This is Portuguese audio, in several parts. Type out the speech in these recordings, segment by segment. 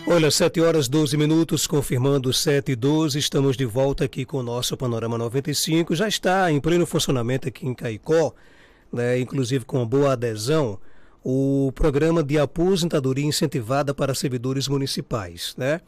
Olha, 7 horas 12 minutos, confirmando 7 e 12, estamos de volta aqui com o nosso Panorama 95. Já está em pleno funcionamento aqui em Caicó, né, inclusive com boa adesão, o programa de aposentadoria incentivada para servidores municipais, né?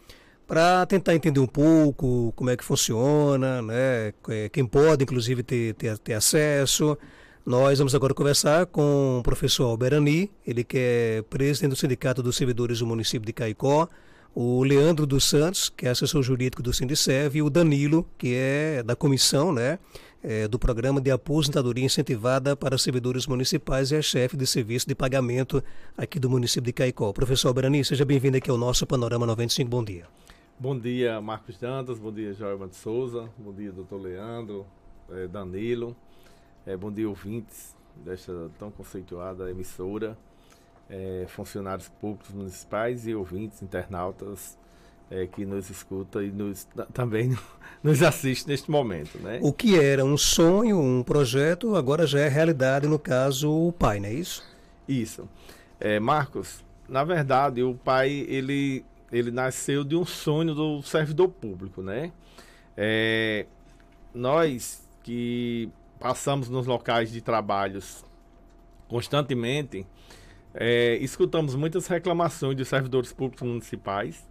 Para tentar entender um pouco como é que funciona, né? Quem pode, inclusive, ter acesso. Nós vamos agora conversar com o professor Alberani, ele que é presidente do Sindicato dos Servidores do município de Caicó, o Leandro dos Santos, que é assessor jurídico do Sindiserv, e o Danilo, que é da comissão, né, do Programa de Aposentadoria Incentivada para Servidores Municipais e é chefe de serviço de pagamento aqui do município de Caicó. Professor Alberani, seja bem-vindo aqui ao nosso Panorama 95, bom dia. Bom dia, Marcos Dantas, bom dia, Joelma de Souza, bom dia, doutor Leandro, Danilo, bom dia, ouvintes desta tão conceituada emissora, funcionários públicos municipais e ouvintes, internautas que nos escutam e também nos assistem neste momento, né? O que era um sonho, um projeto, agora já é realidade, no caso, o PAI, não é isso? Isso. Marcos, na verdade, o PAI, ele nasceu de um sonho do servidor público, né? Nós que passamos nos locais de trabalhos constantemente, escutamos muitas reclamações de servidores públicos municipais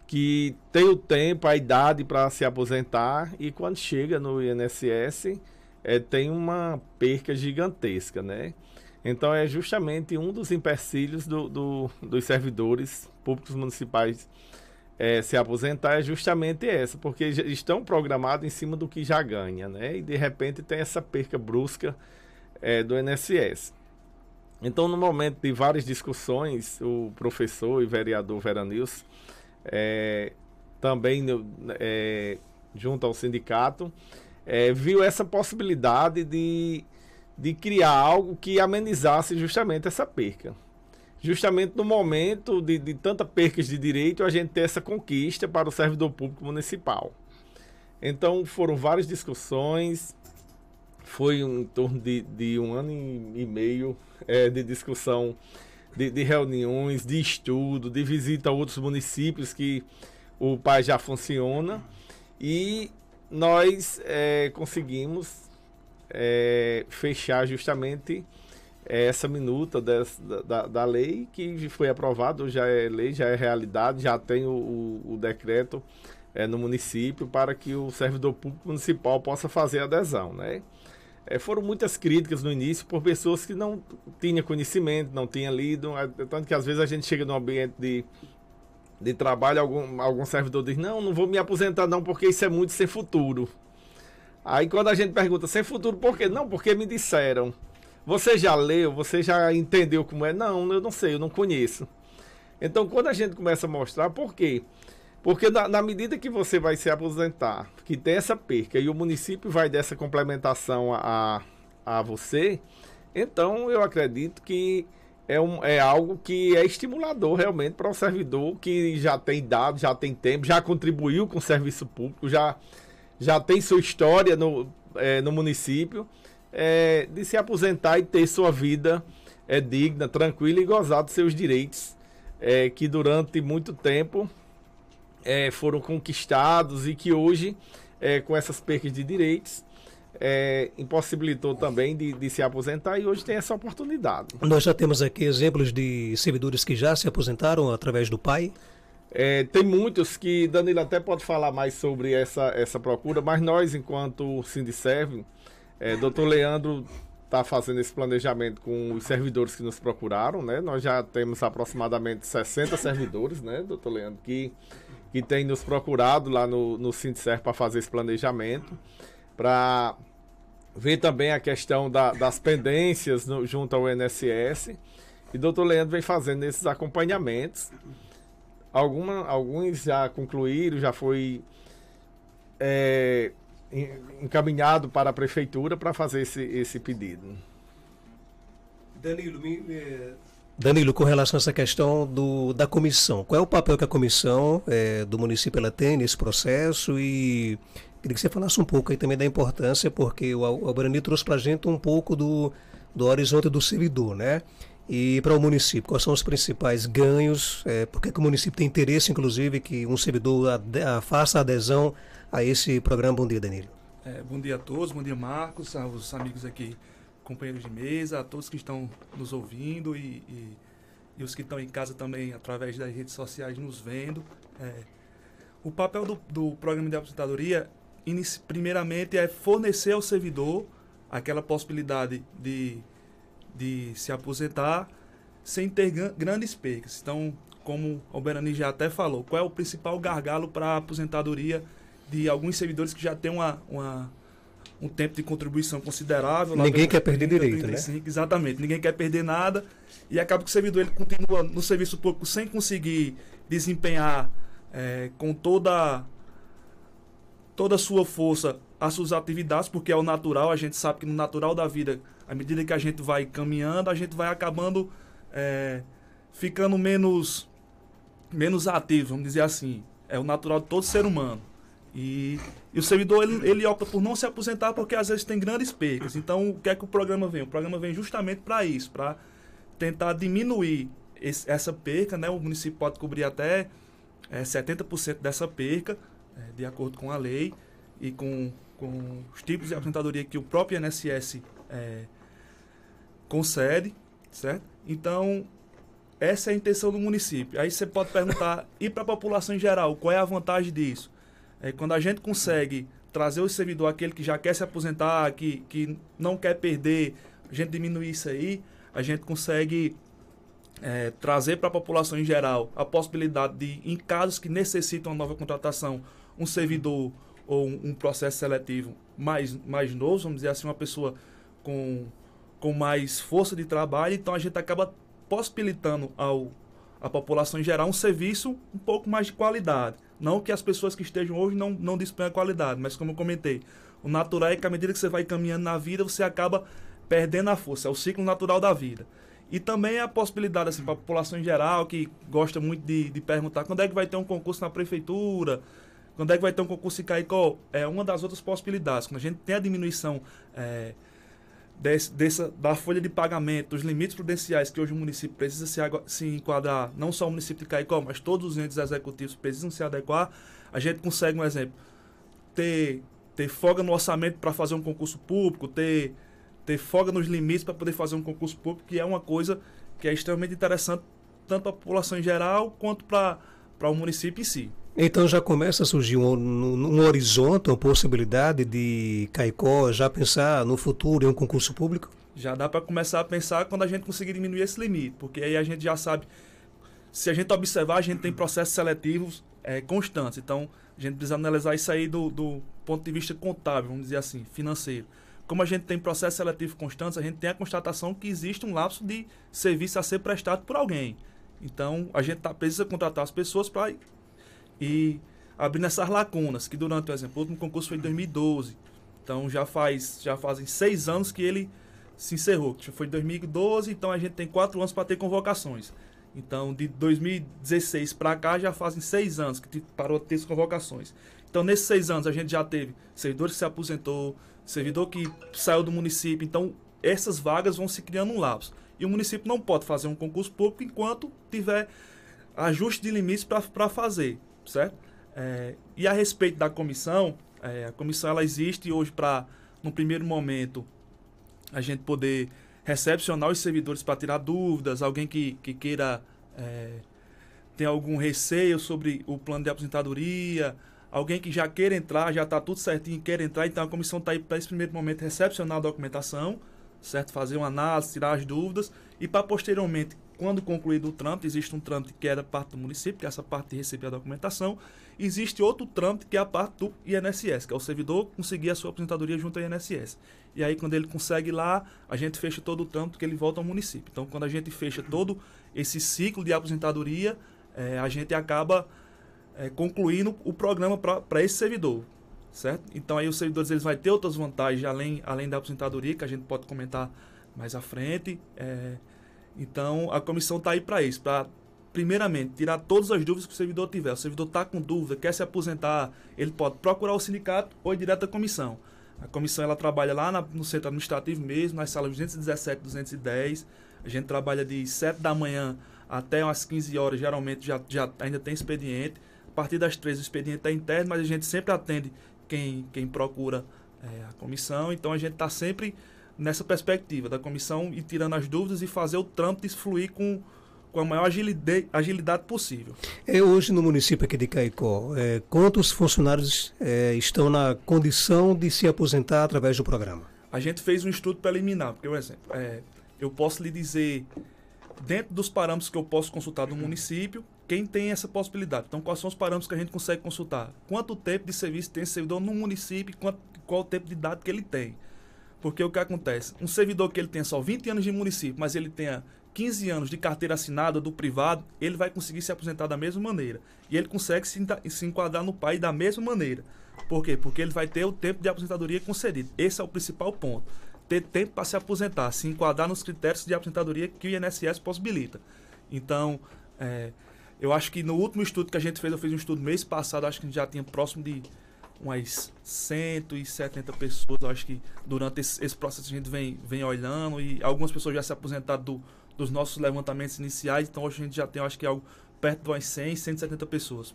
que tem o tempo, a idade para se aposentar e quando chega no INSS tem uma perca gigantesca, né? Então é justamente um dos empecilhos dos servidores públicos municipais se aposentar é justamente essa, porque estão programados em cima do que já ganha, né? E de repente tem essa perca brusca do INSS. Então, no momento de várias discussões, o professor e vereador Veranils, também junto ao sindicato, viu essa possibilidade de criar algo que amenizasse justamente essa perca. Justamente no momento de tanta percas de direito, a gente ter essa conquista para o servidor público municipal. Então, foram várias discussões, foi em torno de 1 ano e meio de discussão, de reuniões, de estudo, de visita a outros municípios que o PAI já funciona, e nós conseguimos fechar justamente essa minuta da lei que foi aprovada, já é lei, já é realidade, já tem o decreto no município para que o servidor público municipal possa fazer adesão, né? Foram muitas críticas no início por pessoas que não tinham conhecimento, não tinham lido, tanto que às vezes a gente chega num ambiente de trabalho, algum servidor diz, não vou me aposentar não, porque isso é muito sem futuro. Aí quando a gente pergunta, sem futuro por quê? Não, porque me disseram. Você já leu? Você já entendeu como é? Não, eu não sei, eu não conheço. Então, quando a gente começa a mostrar, por quê? Porque na medida que você vai se aposentar, que tem essa perca, e o município vai dessa complementação a você, então eu acredito que é algo que é estimulador realmente para o servidor que já tem idade, já tem tempo, já contribuiu com o serviço público, já tem sua história no município, de se aposentar e ter sua vida digna, tranquila e gozar dos seus direitos, que durante muito tempo foram conquistados e que hoje, com essas percas de direitos, impossibilitou também de se aposentar, e hoje tem essa oportunidade. Nós já temos aqui exemplos de servidores que já se aposentaram através do PAI? Tem muitos que Danilo até pode falar mais sobre essa procura, mas nós, enquanto Sindiserv, doutor Leandro está fazendo esse planejamento com os servidores que nos procuraram, né? Nós já temos aproximadamente 60 servidores, né, doutor Leandro, que tem nos procurado lá no Sindiserv para fazer esse planejamento, para ver também a questão das pendências junto ao INSS, e doutor Leandro vem fazendo esses acompanhamentos. Alguns já concluíram, já foi encaminhado para a prefeitura para fazer esse pedido. Danilo, com relação a essa questão da comissão, qual é o papel que a comissão do município ela tem nesse processo? E queria que você falasse um pouco aí também da importância, porque o Alberani trouxe para a gente um pouco do horizonte do servidor, né? E para o município, quais são os principais ganhos? Por que o município tem interesse, inclusive, que um servidor faça adesão a esse programa? Bom dia, Danilo. Bom dia a todos, bom dia, Marcos, aos amigos aqui, companheiros de mesa, a todos que estão nos ouvindo e os que estão em casa também, através das redes sociais, nos vendo. O papel do programa de aposentadoria, primeiramente, é fornecer ao servidor aquela possibilidade de se aposentar sem ter grandes percas. Então, como o Berani já até falou, qual é o principal gargalo para a aposentadoria de alguns servidores que já têm um tempo de contribuição considerável? Ninguém quer perder 30, direito, 35, né? Exatamente, ninguém quer perder nada e acaba que o servidor ele continua no serviço público sem conseguir desempenhar com toda a sua força as suas atividades, porque é o natural. A gente sabe que no natural da vida, à medida que a gente vai caminhando, a gente vai acabando ficando menos ativo, vamos dizer assim. É o natural de todo ser humano. E o servidor ele opta por não se aposentar porque às vezes tem grandes percas. Então, o que é que o programa vem? O programa vem justamente para isso, para tentar diminuir essa perca, né? O município pode cobrir até 70% dessa perca, de acordo com a lei e com os tipos de aposentadoria que o próprio INSS concede, certo? Então, essa é a intenção do município. Aí você pode perguntar, e para a população em geral, qual é a vantagem disso? Quando a gente consegue trazer o servidor, aquele que já quer se aposentar, que não quer perder, a gente diminuir isso aí, a gente consegue trazer para a população em geral a possibilidade de, em casos que necessitam uma nova contratação, um servidor ou um processo seletivo mais novo, vamos dizer assim, uma pessoa com mais força de trabalho. Então a gente acaba possibilitando à população em geral um serviço um pouco mais de qualidade. Não que as pessoas que estejam hoje não disponham a qualidade, mas como eu comentei, o natural é que à medida que você vai caminhando na vida, você acaba perdendo a força. É o ciclo natural da vida. E também a possibilidade, assim, para a população em geral, que gosta muito de perguntar quando é que vai ter um concurso na prefeitura, quando é que vai ter um concurso em Caicó, é uma das outras possibilidades. Quando a gente tem a diminuição da folha de pagamento, dos limites prudenciais que hoje o município precisa se enquadrar, não só o município de Caicó, mas todos os entes executivos precisam se adequar, a gente consegue, um exemplo, ter folga no orçamento para fazer um concurso público, ter folga nos limites para poder fazer um concurso público, que é uma coisa que é extremamente interessante, tanto para a população em geral, quanto para o município em si. Então já começa a surgir um horizonte, uma possibilidade de Caicó já pensar no futuro em um concurso público? Já dá para começar a pensar quando a gente conseguir diminuir esse limite, porque aí a gente já sabe, se a gente observar, a gente tem processos seletivos constantes. Então, a gente precisa analisar isso aí do ponto de vista contábil, vamos dizer assim, financeiro. Como a gente tem processos seletivos constantes, a gente tem a constatação que existe um lapso de serviço a ser prestado por alguém. Então, a gente precisa contratar as pessoas para ir abrindo essas lacunas, que durante, por exemplo, o último concurso foi em 2012. Então, já fazem 6 anos que ele se encerrou. Foi em 2012, então a gente tem 4 anos para ter convocações. Então, de 2016 para cá, já fazem 6 anos que parou de ter as convocações. Então, nesses 6 anos, a gente já teve servidor que se aposentou, servidor que saiu do município. Então, essas vagas vão se criando um lapso. E o município não pode fazer um concurso público enquanto tiver ajuste de limites para fazer, certo? E a respeito da comissão, a comissão ela existe hoje para, no primeiro momento, a gente poder recepcionar os servidores para tirar dúvidas, alguém que queira ter algum receio sobre o plano de aposentadoria, alguém que já queira entrar, já está tudo certinho e quer entrar. Então a comissão está aí para esse primeiro momento recepcionar a documentação, certo? Fazer uma análise, tirar as dúvidas e para posteriormente, quando concluído o trâmite, existe um trâmite que é da parte do município, que é essa parte de receber a documentação, existe outro trâmite que é a parte do INSS, que é o servidor conseguir a sua aposentadoria junto ao INSS. E aí quando ele consegue lá, a gente fecha todo o trâmite que ele volta ao município. Então quando a gente fecha todo esse ciclo de aposentadoria, a gente acaba concluindo o programa para esse servidor, certo? Então aí os servidores eles vão ter outras vantagens além da aposentadoria, que a gente pode comentar mais à frente. Então a comissão está aí para isso, para primeiramente tirar todas as dúvidas que o servidor tiver. O servidor está com dúvida, quer se aposentar, ele pode procurar o sindicato ou ir direto à comissão. A comissão ela trabalha lá no centro administrativo mesmo, nas salas 217 e 210. A gente trabalha de 7 da manhã até umas 15 horas, geralmente já ainda tem expediente. A partir das 3 o expediente está interno, mas a gente sempre atende quem procura a comissão. Então a gente está sempre nessa perspectiva da comissão e tirando as dúvidas e fazer o trâmite fluir com a maior agilidade possível. Hoje no município aqui de Caicó, quantos funcionários estão na condição de se aposentar através do programa? A gente fez um estudo preliminar, porque, por exemplo, eu posso lhe dizer, dentro dos parâmetros que eu posso consultar do município, quem tem essa possibilidade. Então, quais são os parâmetros que a gente consegue consultar? Quanto tempo de serviço tem esse servidor no município e qual o tempo de idade que ele tem? Porque o que acontece? Um servidor que ele tenha só 20 anos de município, mas ele tenha 15 anos de carteira assinada do privado, ele vai conseguir se aposentar da mesma maneira. E ele consegue se enquadrar no PAI da mesma maneira. Por quê? Porque ele vai ter o tempo de aposentadoria concedido. Esse é o principal ponto. Ter tempo para se aposentar, se enquadrar nos critérios de aposentadoria que o INSS possibilita. Então, eu acho que no último estudo que a gente fez, eu fiz um estudo mês passado, acho que a gente já tinha próximo de umas 170 pessoas. Eu acho que durante esse processo a gente vem olhando e algumas pessoas já se aposentaram dos nossos levantamentos iniciais. Então hoje a gente já tem, acho que algo perto de umas 170 pessoas,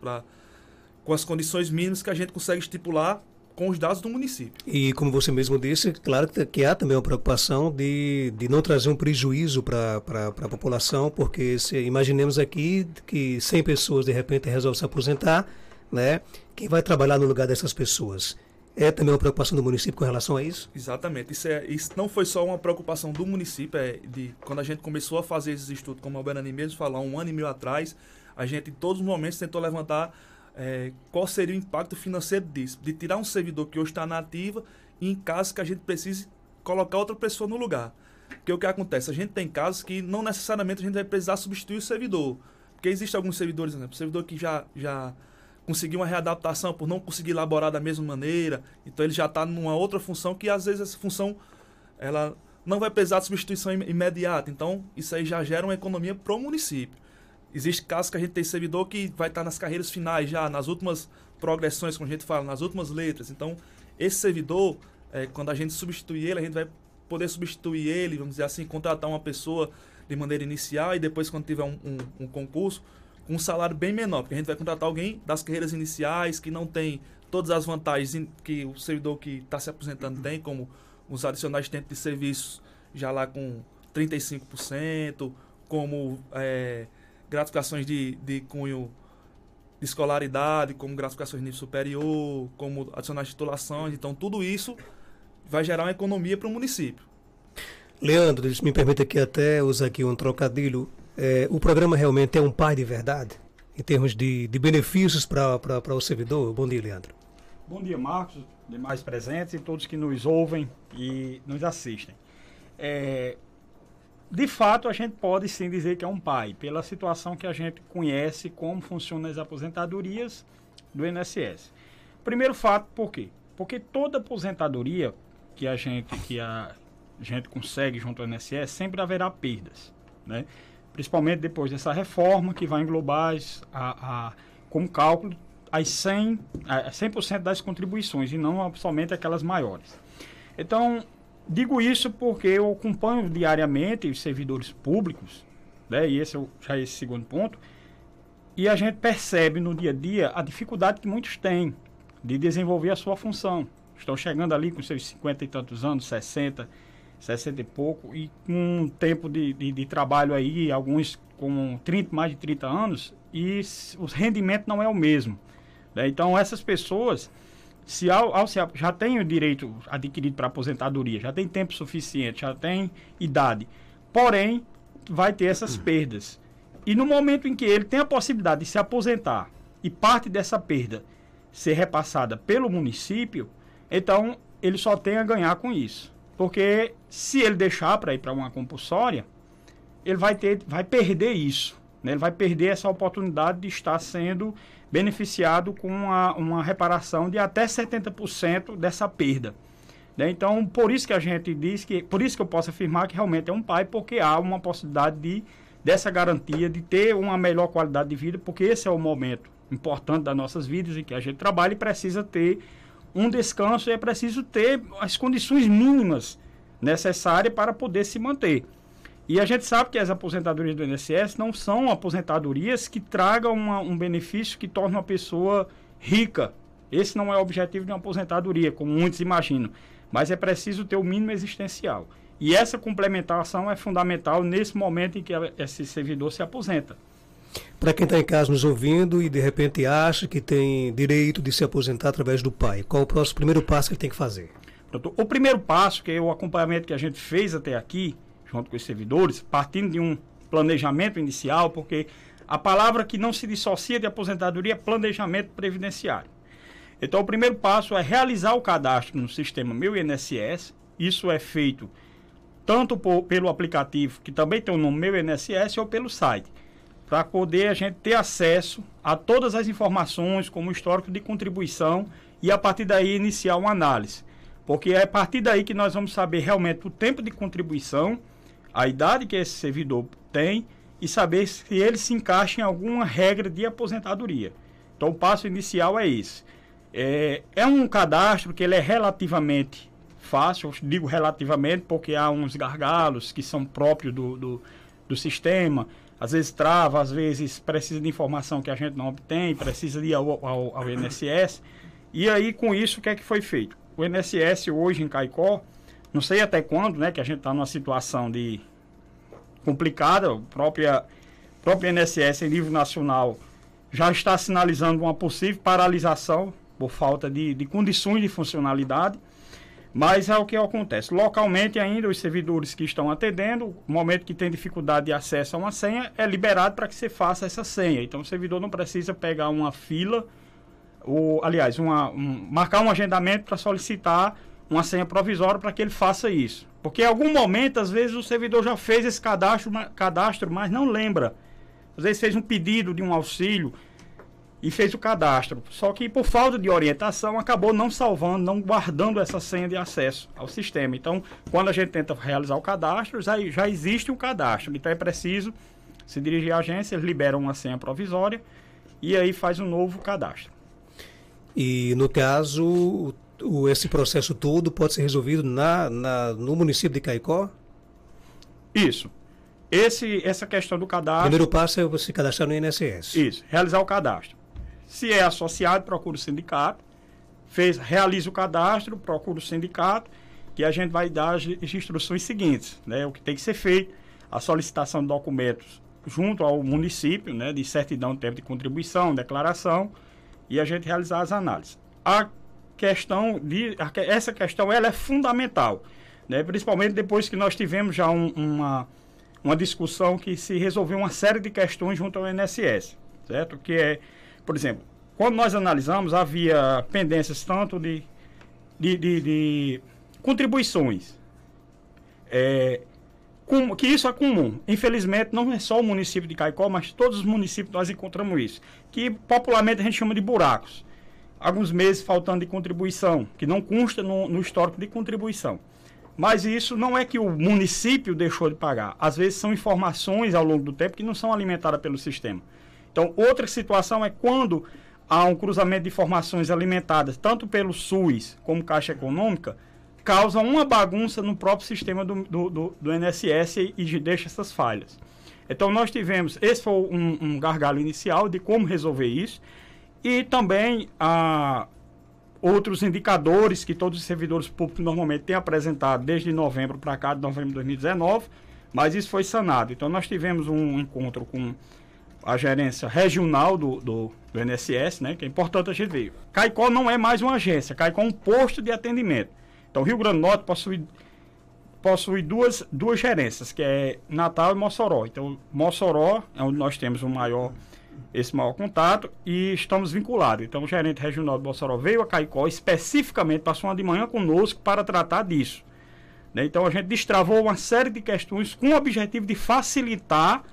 com as condições mínimas que a gente consegue estipular com os dados do município. E como você mesmo disse, claro que há também uma preocupação de não trazer um prejuízo para a população, porque imaginemos aqui que 100 pessoas de repente resolvem se aposentar, né? Quem vai trabalhar no lugar dessas pessoas? É também uma preocupação do município com relação a isso? Exatamente. Isso não foi só uma preocupação do município. Quando a gente começou a fazer esses estudos, como o Berani mesmo falou, 1 ano e meio atrás, a gente em todos os momentos tentou levantar qual seria o impacto financeiro disso, de tirar um servidor que hoje está na ativa e em casos que a gente precise colocar outra pessoa no lugar. Porque o que acontece? A gente tem casos que não necessariamente a gente vai precisar substituir o servidor. Porque existem alguns servidores, por exemplo, servidor que já conseguir uma readaptação por não conseguir elaborar da mesma maneira, então ele já está numa outra função que às vezes essa função ela não vai precisar de substituição imediata, então isso aí já gera uma economia para o município. Existe casos que a gente tem servidor que vai estar nas carreiras finais já, nas últimas progressões, como a gente fala, nas últimas letras, então esse servidor, quando a gente substituir ele, a gente vai poder substituir ele, vamos dizer assim, contratar uma pessoa de maneira inicial e depois quando tiver um concurso, com um salário bem menor, porque a gente vai contratar alguém das carreiras iniciais que não tem todas as vantagens que o servidor que está se aposentando tem, como os adicionais de tempo de serviço já lá com 35%, como gratificações de cunho de escolaridade, como gratificações de nível superior, como adicionais de titulações. Então, tudo isso vai gerar uma economia para o município. Leandro, me permita aqui até usar aqui um trocadilho. O programa realmente é um PAI de verdade, em termos de benefícios para o servidor? Bom dia, Leandro. Bom dia, Marcos, demais presentes e todos que nos ouvem e nos assistem. De fato, a gente pode sim dizer que é um PAI, pela situação que a gente conhece como funcionam as aposentadorias do INSS. Primeiro fato, por quê? Porque toda aposentadoria que a gente consegue junto ao INSS, sempre haverá perdas, né? Principalmente depois dessa reforma que vai englobar como cálculo as 100% das contribuições e não somente aquelas maiores. Então, digo isso porque eu acompanho diariamente os servidores públicos, né, e esse é esse segundo ponto, e a gente percebe no dia a dia a dificuldade que muitos têm de desenvolver a sua função. Estão chegando ali com seus 50 e tantos anos, 60 e pouco, e com um tempo de trabalho aí, alguns com mais de 30 anos, e o rendimento não é o mesmo, né? Então, essas pessoas, já têm o direito adquirido para aposentadoria, já tem tempo suficiente, já tem idade, porém, vai ter essas perdas. E no momento em que ele tem a possibilidade de se aposentar, e parte dessa perda ser repassada pelo município, então, ele só tem a ganhar com isso. Porque se ele deixar para ir para uma compulsória, ele vai perder isso, né? Ele vai perder essa oportunidade de estar sendo beneficiado com uma reparação de até 70% dessa perda, né? Então, por isso que a gente diz por isso que eu posso afirmar que realmente é um PAI, porque há uma possibilidade dessa garantia de ter uma melhor qualidade de vida, porque esse é o momento importante das nossas vidas em que a gente trabalha e precisa ter um descanso, e é preciso ter as condições mínimas necessárias para poder se manter. E a gente sabe que as aposentadorias do INSS não são aposentadorias que tragam um benefício que torne uma pessoa rica. Esse não é o objetivo de uma aposentadoria, como muitos imaginam. Mas é preciso ter o mínimo existencial. E essa complementação é fundamental nesse momento em que esse servidor se aposenta. Para quem está em casa nos ouvindo e de repente acha que tem direito de se aposentar através do pai, qual o primeiro passo que ele tem que fazer? O primeiro passo, que é o acompanhamento que a gente fez até aqui, junto com os servidores, partindo de um planejamento inicial, porque a palavra que não se dissocia de aposentadoria é planejamento previdenciário. Então, o primeiro passo é realizar o cadastro no sistema Meu INSS. Isso é feito tanto pelo aplicativo, que também tem o nome Meu INSS, ou pelo site, para poder a gente ter acesso a todas as informações, como o histórico de contribuição, e a partir daí iniciar uma análise. Porque é a partir daí que nós vamos saber realmente o tempo de contribuição, a idade que esse servidor tem, e saber se ele se encaixa em alguma regra de aposentadoria. Então, o passo inicial é esse. É um cadastro que ele é relativamente fácil, eu digo relativamente porque há uns gargalos que são próprios do sistema, às vezes trava, às vezes precisa de informação que a gente não obtém, precisa ir ao INSS, e aí com isso o que é que foi feito? O INSS hoje em Caicó, não sei até quando, né, que a gente está numa situação complicada, o próprio INSS em nível nacional já está sinalizando uma possível paralisação por falta de condições de funcionalidade, mas é o que acontece. Localmente ainda, os servidores que estão atendendo, no momento que tem dificuldade de acesso a uma senha, é liberado para que você faça essa senha. Então, o servidor não precisa pegar uma fila, marcar um agendamento para solicitar uma senha provisória para que ele faça isso. Porque em algum momento, às vezes, o servidor já fez esse cadastro, mas não lembra. Às vezes fez um pedido de um auxílio e fez o cadastro. Só que por falta de orientação acabou não salvando, não guardando essa senha de acesso ao sistema. Então, quando a gente tenta realizar o cadastro, já existe um cadastro. Então é preciso se dirigir à agência, eles liberam uma senha provisória e aí faz um novo cadastro. E no caso, esse processo todo pode ser resolvido no município de Caicó? Isso. Essa questão do cadastro... O primeiro passo é você cadastrar no INSS. Isso, realizar o cadastro. Se é associado, procura o sindicato. Realiza o cadastro, procura o sindicato, que a gente vai dar as instruções seguintes, né? O que tem que ser feito, a solicitação de documentos junto ao município, né? De certidão de tempo de contribuição, declaração, e a gente realizar as análises. Essa questão ela é fundamental, né? Principalmente depois que nós tivemos já uma discussão que se resolveu uma série de questões junto ao INSS, certo? Que é, por exemplo, quando nós analisamos, havia pendências tanto de contribuições, que isso é comum. Infelizmente, não é só o município de Caicó, mas todos os municípios nós encontramos isso, que popularmente a gente chama de buracos. Alguns meses faltando de contribuição, que não consta no histórico de contribuição. Mas isso não é que o município deixou de pagar. Às vezes são informações ao longo do tempo que não são alimentadas pelo sistema. Então, outra situação é quando há um cruzamento de informações alimentadas tanto pelo SUS como Caixa Econômica, causa uma bagunça no próprio sistema do INSS e deixa essas falhas. Então, nós tivemos, esse foi um gargalo inicial de como resolver isso, e também outros indicadores que todos os servidores públicos normalmente têm apresentado desde novembro para cá, de novembro de 2019, mas isso foi sanado. Então, nós tivemos um encontro com a gerência regional do INSS, né, que é importante a gente ver. Caicó não é mais uma agência, Caicó é um posto de atendimento. Então, o Rio Grande do Norte possui duas gerências, que é Natal e Mossoró. Então, Mossoró é onde nós temos esse maior contato e estamos vinculados. Então, o gerente regional de Mossoró veio a Caicó especificamente, passou uma de manhã conosco para tratar disso, né? Então, a gente destravou uma série de questões com o objetivo de facilitar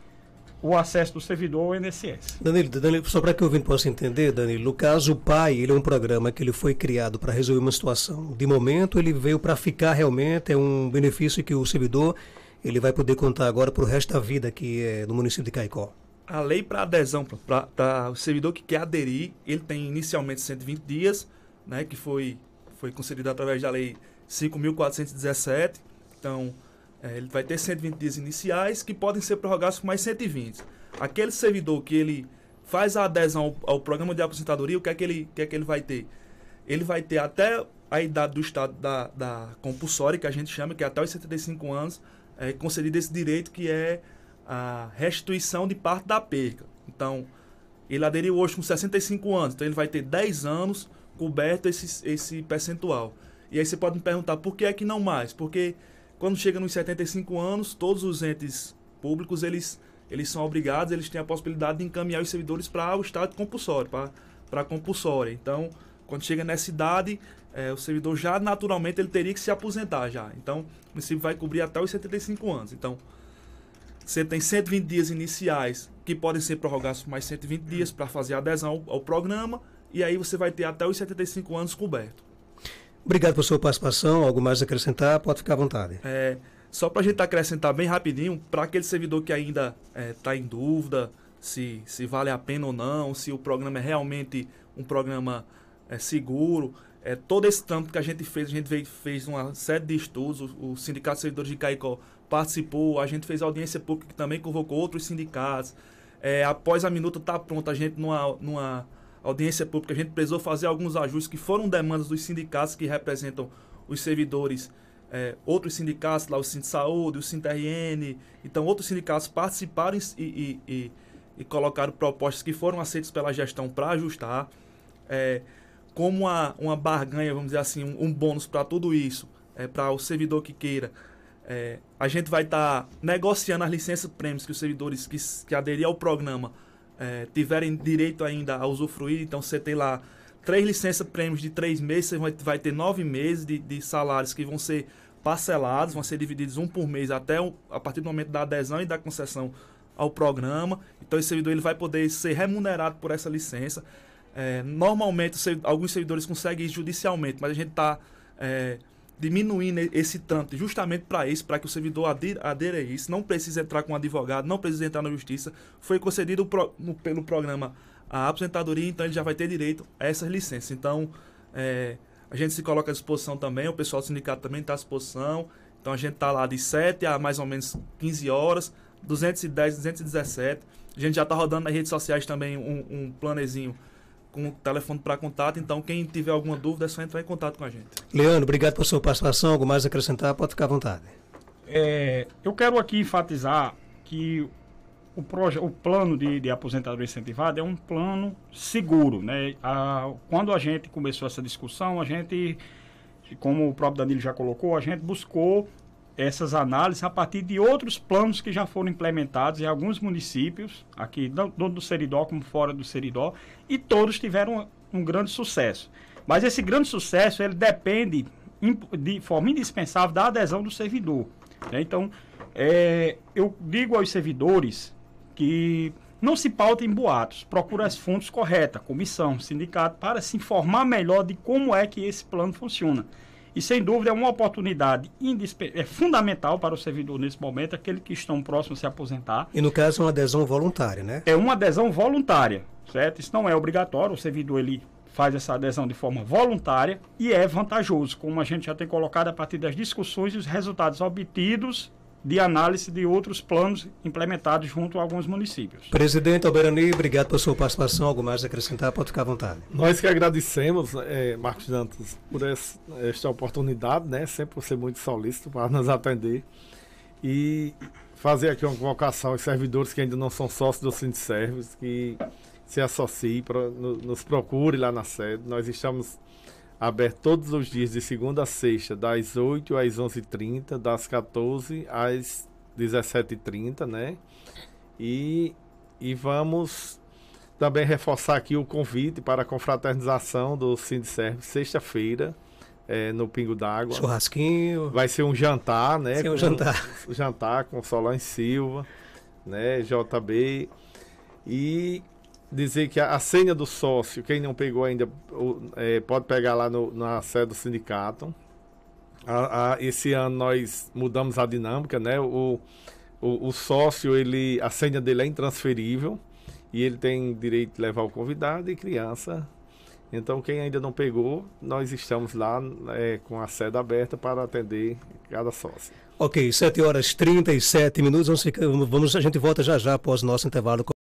o acesso do servidor ao INSS. Danilo, só para que o ouvinte possa entender, Danilo, no caso, o PAI, ele é um programa que ele foi criado para resolver uma situação. De momento, ele veio para ficar realmente, é um benefício que o servidor ele vai poder contar agora para o resto da vida aqui no município de Caicó. A lei para adesão, para o servidor que quer aderir, ele tem inicialmente 120 dias, né, que foi concedido através da lei 5.417. Então, Ele vai ter 120 dias iniciais que podem ser prorrogados por mais 120. Aquele servidor que ele faz a adesão ao programa de aposentadoria, o que é que ele vai ter? Ele vai ter até a idade do estado da compulsória, que a gente chama, que é até os 75 anos, concedido esse direito que é a restituição de parte da perca. Então, ele aderiu hoje com 65 anos, então ele vai ter 10 anos coberto esse percentual. E aí você pode me perguntar, por que é que não mais? Porque quando chega nos 75 anos, todos os entes públicos, eles são obrigados, eles têm a possibilidade de encaminhar os servidores para o estado compulsório, para a compulsória. Então, quando chega nessa idade, o servidor já naturalmente ele teria que se aposentar já. Então, o município vai cobrir até os 75 anos. Então, você tem 120 dias iniciais que podem ser prorrogados por mais 120 dias para fazer a adesão ao programa, e aí você vai ter até os 75 anos coberto. Obrigado por sua participação. Algo mais a acrescentar? Pode ficar à vontade. Só para a gente acrescentar bem rapidinho, para aquele servidor que ainda está em dúvida se vale a pena ou não, se o programa é realmente um programa seguro, todo esse trâmite que a gente fez uma série de estudos, o Sindicato de Servidores de Caicó participou, a gente fez audiência pública que também convocou outros sindicatos. Após a minuta estar pronta, a gente numa audiência pública, a gente precisou fazer alguns ajustes que foram demandas dos sindicatos que representam os servidores, outros sindicatos, lá o Sindsaúde, o Sinterrn, então outros sindicatos participaram e colocaram propostas que foram aceitas pela gestão para ajustar. Como uma barganha, vamos dizer assim, um bônus para tudo isso, para o servidor que queira, a gente vai estar negociando as licenças prêmios que os servidores que aderiram ao programa tiverem direito ainda a usufruir. Então você tem lá 3 licenças prêmios de 3 meses, você vai ter 9 meses de salários que vão ser parcelados, vão ser divididos um por mês a partir do momento da adesão e da concessão ao programa. Então esse servidor ele vai poder ser remunerado por essa licença. Normalmente alguns servidores conseguem ir judicialmente, mas a gente está diminuindo esse trâmite justamente para isso, para que o servidor adere a isso, não precisa entrar com um advogado, não precisa entrar na justiça. Foi concedido pelo programa a aposentadoria, então ele já vai ter direito a essas licenças. Então, a gente se coloca à disposição também, o pessoal do sindicato também está à disposição. Então a gente está lá de 7 a mais ou menos 15 horas, 210, 217. A gente já está rodando nas redes sociais também um planezinho com o telefone para contato, então quem tiver alguma dúvida é só entrar em contato com a gente. Leandro, obrigado por sua participação. Algo mais a acrescentar? Pode ficar à vontade. Eu quero aqui enfatizar que o plano de aposentadoria incentivada é um plano seguro, né? Quando a gente começou essa discussão, a gente, como o próprio Danilo já colocou, a gente buscou essas análises a partir de outros planos que já foram implementados em alguns municípios, aqui tanto do Seridó como fora do Seridó, e todos tiveram um grande sucesso. Mas esse grande sucesso, ele depende de forma indispensável da adesão do servidor, né? Então, eu digo aos servidores que não se pautem em boatos, procure as fontes corretas, comissão, sindicato, para se informar melhor de como é que esse plano funciona. E, sem dúvida, é uma oportunidade fundamental para o servidor nesse momento, aquele que estão próximos a se aposentar. E, no caso, uma adesão voluntária, né? É uma adesão voluntária, certo? Isso não é obrigatório, o servidor ele faz essa adesão de forma voluntária e é vantajoso, como a gente já tem colocado a partir das discussões e os resultados obtidos de análise de outros planos implementados junto a alguns municípios. Presidente Alberani, obrigado por sua participação. Algo mais a acrescentar? Pode ficar à vontade. Nós que agradecemos, Marcos Dantas, por esta oportunidade, né? Sempre por ser muito solícito para nos atender e fazer aqui uma convocação aos servidores que ainda não são sócios do Sindservice, que se associem, nos procure lá na sede. Nós estamos aberto todos os dias, de segunda a sexta, das 8 às 11h30, das 14 às 17h30, né? E vamos também reforçar aqui o convite para a confraternização do Sindservice, sexta-feira, no Pingo d'Água. Churrasquinho. Vai ser um jantar, né? Sim, um jantar. Jantar com Solange Silva, né? JB. E dizer que a senha do sócio, quem não pegou ainda, pode pegar lá na sede do sindicato. Esse ano nós mudamos a dinâmica, né? O sócio, a senha dele é intransferível e ele tem direito de levar o convidado e criança. Então, quem ainda não pegou, nós estamos lá com a sede aberta para atender cada sócio. Ok, 7h37. A gente volta já já após o nosso intervalo.